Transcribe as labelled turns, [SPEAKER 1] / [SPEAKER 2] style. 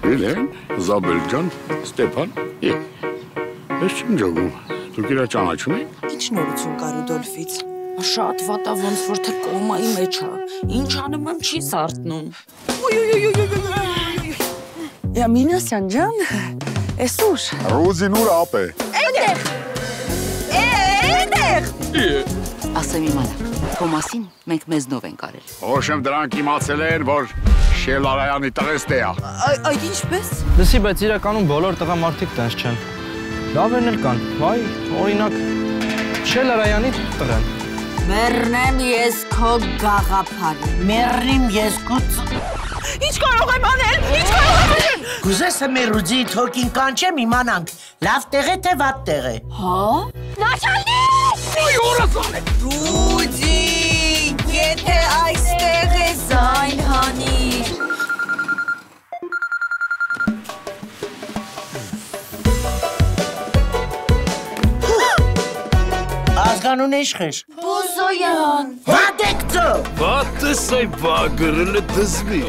[SPEAKER 1] Վիլեն, Զաբելջան, Ստեփան, ես չեմ ջոգում, դուք իրա ճանաչում եք?
[SPEAKER 2] Ինչ նորություն կա Ռուդոլֆից։
[SPEAKER 3] Շատ վատա ոնց որ թե կոմայի մեջ է, ինչ անում եմ չի սարթնում։
[SPEAKER 2] Մինասյան ջան, ես ուր։
[SPEAKER 4] Ռուզին ուր ապ է։
[SPEAKER 2] Էնտեղ։
[SPEAKER 5] Ասեմ իմանաք, Թոմասին մենք մեզնով ենք արել։
[SPEAKER 1] Հոշեմ դրանք իմացել են, որ Շելարայանի տղեստե է։
[SPEAKER 2] Այդ ինչպես։
[SPEAKER 6] Լսի, բայց իրականում բոլոր տղամարդիկ տենց չեն։ Լավերն էլ կան, վայ, օրինակ, Շելարայանի տղան։
[SPEAKER 3] Մեռնեմ ես քո գաղափարը, մեռնիմ ես քո
[SPEAKER 2] Ինչ կարող եմ անել, ինչ կարող եմ անել։
[SPEAKER 7] Կուզես մեր Ռուզի թոքին կանչեմ իմանանք, լավ տեղ է թե վատ տեղ է։
[SPEAKER 3] Հա?
[SPEAKER 2] Նաշալնի։
[SPEAKER 1] Ոյ օրս անել։
[SPEAKER 2] Ռուզի, եթե այստեղ է զայն հանիր։
[SPEAKER 7] Ազգանուն իշխեր։
[SPEAKER 2] Բուզոյան։
[SPEAKER 7] Վատ եք ծո։
[SPEAKER 8] Վատ է սայ բագրել է դզվի։